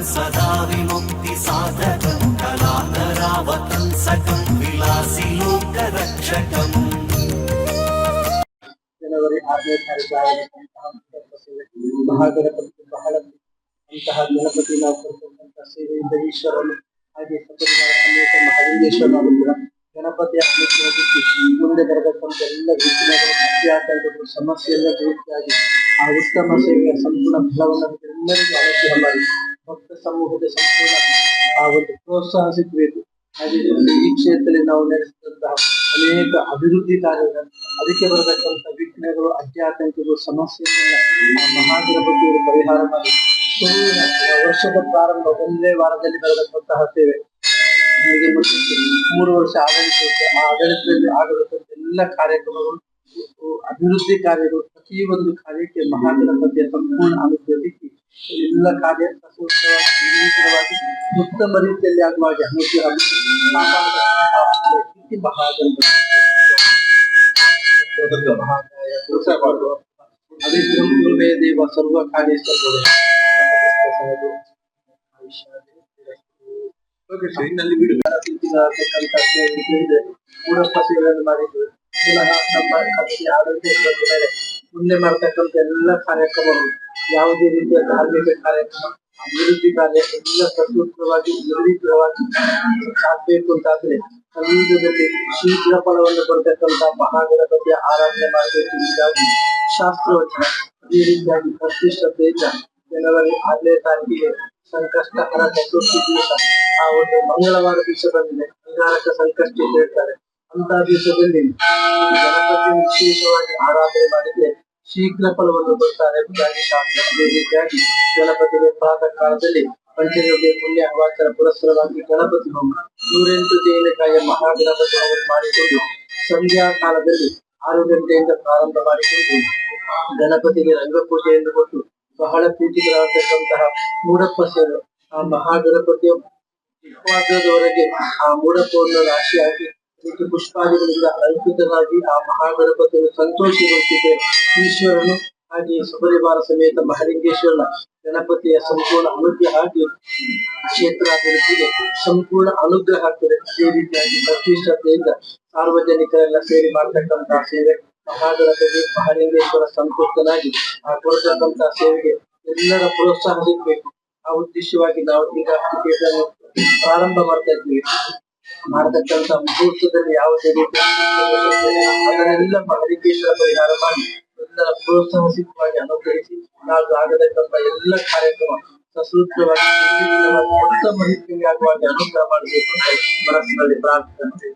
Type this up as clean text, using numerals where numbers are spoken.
सदा विमुक्ति साधकं कलाकरावतंसकं विलासी लोकरक्षकम्। ಜನವರಿ 6ನೇ ತಾರೀಕು ಮಹಾಗಣಪತಿ ಬಹಳ ಇಂತಹ ಗಣಪತಿ ನಾವು ಕೊಡ್ತಕ್ಕಂಥ ಸೇವೆಯಿಂದ ಈಶ್ವರನು ಹಾಗೆ ಸಪರಿವಾರ ಸಮೇತ ಮಹಾಲಿಂಗೇಶ್ವರನ ಅನುಗ್ರಹ ಗಣಪತಿಯ ಅನುಗ್ರಹಕ್ಕೆ ಮುಂದೆ ಬರತಕ್ಕಂಥ ಎಲ್ಲ ವಿಘ್ನಗಳು ಅತ್ಯಾತಂಕಗಳು ಸಮಸ್ಯೆಯಿಂದ ದೂರವಾಗಿ ಆ ಉತ್ತಮ ಸೇವೆಯ ಸಂಪೂರ್ಣ ಫಲವನ್ನು ಎಲ್ಲರಿಗೂ ಅನುಗ್ರಹ ಮಾಡಿ ಭಕ್ತ ಸಮೂಹದ ಸಂಪೂರ್ಣ ಆ ಒಂದು ಪ್ರೋತ್ಸಾಹ ಸಿಗಬೇಕು. ಹಾಗೆ ಈ ಕ್ಷೇತ್ರದಲ್ಲಿ ನಾವು ನಡೆಸಿದಂತಹ ಅನೇಕ ಅಭಿವೃದ್ಧಿ ಕಾರ್ಯಗಳು ಅದಕ್ಕೆ ಬರತಕ್ಕಂಥ ವಿಘ್ನಗಳು ಅಡ್ಡಾತಂಕಗಳು ಸಮಸ್ಯೆಗಳನ್ನ ಆ ಮಹಾಗಣಪತಿಯವರು ಪರಿಹಾರ ಮಾಡಿ ವರ್ಷದ ಪ್ರಾರಂಭ ಒಂದೇ ವಾರದಲ್ಲಿ ಬರತಕ್ಕಂತಹ ಸೇವೆ ಹೀಗೆ ಮತ್ತು 3 ವರ್ಷ ಆಡಳಿತದಲ್ಲಿ ಆಗತಕ್ಕಂಥ ಎಲ್ಲ ಕಾರ್ಯಕ್ರಮಗಳು ಅಭಿವೃದ್ಧಿ ಕಾರ್ಯಗಳು ಪ್ರತಿಯೊಂದು ಕಾರ್ಯಕ್ಕೆ ಮಹಾಗಣಪತಿಯ ಸಂಪೂರ್ಣ ಅನುಗ್ರಹಕ್ಕೆ ಎಲ್ಲ ಕಾರ್ಯ ಸಸೂತ್ರವಾಗಿ ಉತ್ತಮ ರೀತಿಯಲ್ಲಿ ಆಗುವ ಅನುಗ್ರಹ ಮಹಾಗಣಪತಿ ಅವಿಗ್ರಹಂ ಗುರುವೇ ದೇವ ಸರ್ವ ಕಾರ್ಯೇಶ್ವರ ಮೂಡಪ್ಪ ಸೇವೆಯನ್ನು ಮಾಡಿದ್ದು ಪುನಃ ನಮ್ಮ ಆಡಳಿತ ಮೇಲೆ ಮುಂದೆ ಮಾಡ್ತಕ್ಕಂಥ ಎಲ್ಲ ಕಾರ್ಯಕ್ರಮಗಳು ಯಾವುದೇ ರೀತಿಯ ಧಾರ್ಮಿಕ ಕಾರ್ಯಕ್ರಮ ಅಭಿವೃದ್ಧಿ ಕಾರ್ಯ ಎಲ್ಲ ಸಸೂತ್ರವಾಗಿ ನಿರ್ವಿಘ್ನವಾಗಿ ಸಾಗಬೇಕು ಅಂತಾದ್ರೆ ಸಮಾಜದಲ್ಲಿ ಶೀಘ್ರ ಫಲವನ್ನು ಬರತಕ್ಕಂಥ ಮಹಾಗಣಪತಿಯ ಆರಾಧನೆ ಮಾಡಬೇಕು. ಹೀಗಾಗಿ ಶಾಸ್ತ್ರವಚನ ಅದೇ ರೀತಿಯಾಗಿ ಭಕ್ತಿ ಶ್ರದ್ಧೆಯಿಂದ ಜನವರಿ 6ನೇ ತಾರೀಕಿಗೆ ಸಂಕಷ್ಟಹರ ಚತುರ್ಥಿ ದಿವಸ ಆ ಒಂದು ಮಂಗಳವಾರ ದಿವಸ ಬಂದಿದೆ. ಅಂಗಾರಕ ಸಂಕಷ್ಟ ಹೇಳ್ತಾರೆ. ಅಂತ ದಿವಸದಲ್ಲಿ ಗಣಪತಿ ವಿಶೇಷವಾಗಿ ಆರಾಧನೆ ಮಾಡಿದ್ರೆ ಶೀಘ್ರ ಫಲವನ್ನು ಕೊಡ್ತಾರೆ ಎಂಬುದಾಗಿ ಶಾಸ್ತ್ರ. ಅದೇ ರೀತಿಯಾಗಿ ಗಣಪತಿಗೆ ಪ್ರಾತಃ ಕಾಲದಲ್ಲಿ ಪಂಚಯೋಗ್ಯ ಪುಣ್ಯ ಅವಾಚರ ಪುರಸ್ಸರವಾಗಿ ಗಣಪತಿ ಹೋಮ 108 ತೆಂಗಿನಕಾಯಿಯ ಮಹಾಗಣಪತಿ ಹೋಮ ಮಾಡಿಕೊಂಡು ಸಂಧ್ಯಾ ಕಾಲದಲ್ಲಿ 6 ಗಂಟೆಯಿಂದ ಪ್ರಾರಂಭ ಮಾಡಿಕೊಂಡು ಗಣಪತಿಗೆ ರಂಗಪೂಜೆಯನ್ನು ಕೊಟ್ಟು ಬಹಳ ಪ್ರೀತಿಗಳಾಗತಕ್ಕಂತಹ ಮೂಡಪ್ಪ ಸೇವೆ ಆ ಮಹಾಗಣಪತಿಯ ಉಪವಾಸದವರೆಗೆ ಆ ಮೂಡಪ್ಪವನ್ನು ರಾಶಿಯಾಗಿ ಪುಷ್ಪಾದಿಗಳಿಂದ ಅಲಂಕೃತರಾಗಿ ಆ ಮಹಾಗಣಪತಿಯನ್ನು ಸಂತೋಷಗೊಳಿಸಿದೆ ಈಶ್ವರನು. ಹಾಗೆ ಸಪರಿವಾರ ಸಮೇತ ಮಹಾಲಿಂಗೇಶ್ವರನ ಗಣಪತಿಯ ಸಂಪೂರ್ಣ ಅನುಗ್ರಹ ಆಗಿ ಕ್ಷೇತ್ರಾಭಿವೃದ್ಧಿಗೆ ಸಂಪೂರ್ಣ ಅನುಗ್ರಹ ಆಗ್ತದೆ. ಅದೇ ರೀತಿಯಾಗಿ ಭಕ್ತಿ ಶ್ರದ್ಧೆಯಿಂದ ಸಾರ್ವಜನಿಕರೆಲ್ಲ ಸೇರಿ ಮಾಡ್ತಕ್ಕಂತಹ ಸೇವೆ ಮಹಾಗಣಪತಿ ಮಹಾಲಿಂಗೇಶ್ವರ ಸಂತೃಪ್ತನಾಗಿ ಆ ಕೊಡ್ತಕ್ಕಂತಹ ಸೇವೆಗೆ ಎಲ್ಲರ ಪ್ರೋತ್ಸಾಹ ಸಿಗಬೇಕು. ಆ ಉದ್ದೇಶವಾಗಿ ನಾವು ಈಗ ಪ್ರಾರಂಭ ಮಾಡ್ತಾ ಇದ್ವಿ. ಮಾಡತಕ್ಕಂಥ ಮುಹೂರ್ತದಲ್ಲಿ ಯಾವುದೇ ರೀತಿ ಅದನ್ನೆಲ್ಲ ಮಹಾಲಿಂಗೇಶ್ವರ ಪರಿಹಾರ ಮಾಡಿ ಎಲ್ಲರ ಪ್ರೋತ್ಸಾಹ ಸಿದ್ಧವಾಗಿ ಅನುಗ್ರಹಿಸಿ ನಾವು ಆಗತಕ್ಕಂಥ ಎಲ್ಲ ಕಾರ್ಯಕ್ರಮ ಸಸೂತ್ರವಾಗಿ ಉತ್ತಮ ರೀತಿಯಲ್ಲಿ ಆಗುವಾಗ ಅನುಗ್ರಹ ಮಾಡಬೇಕು ಅಂತ ಮನಸ್ಸಿನಲ್ಲಿ ಪ್ರಾರ್ಥನೆ.